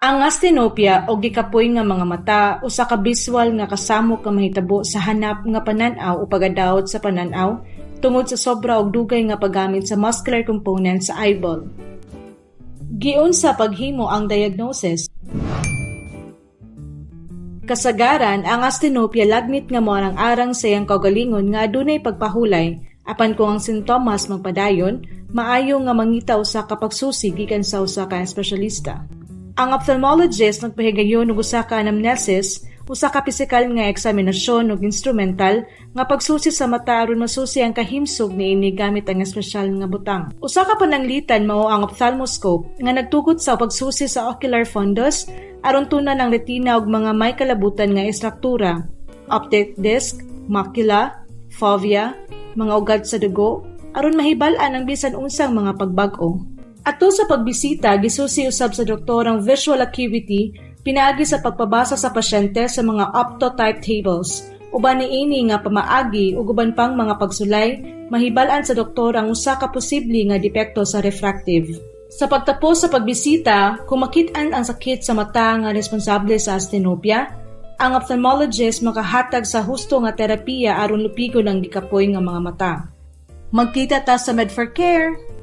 Ang astenopia o gikapoy nga mga mata usa ka visual nga kasamo ka mahitabo sa hanap nga panan-aw o pagadaot sa panan-aw tungod sa sobra og dugay nga paggamit sa muscular component sa eyeball. Giun sa paghimo ang diagnosis. Kasagaran, ang astenopia lagmit nga moarang-arang sa iyang kaugalingon nga adunay pagpahulay apan kung ang sintomas magpadayon, maayo nga mangita usa ka pagsusi gikan sa usa ka espesyalista. Ang ophthalmologist nagpahigayon og usa ka anamnesis, usa ka pisikal nga eksaminasyon ug instrumental nga pagsusi sa mata aron masusi ang kahimsog niini gamit ang espesyal nga butang. Usa ka pananglitan mao ang ophthalmoscope nga nagtugot sa pagsusi sa ocular fundus aron tunan ang retina ug mga may kalabutan nga estruktura, optic disc, macula, fovea, mga ugat sa dugo aron mahibal-an ang bisan unsang mga pagbag-o. Ato sa pagbisita, gisusi usab sa doktor ang visual acuity pinaagi sa pagpabasa sa pasyente sa mga optotype tables. Uban niini nga pamaagi ug uban pang mga pagsulay, mahibal-an sa doktor ang usa ka posible nga depekto sa refractive. Sa pagtapos sa pagbisita, kung makit-an ang sakit sa mata nga responsable sa astenopia, ang ophthalmologist makahatag sa husto nga terapiya aron lupigon ang gikapoy nga mga mata. Magkita ta sa Med4Care!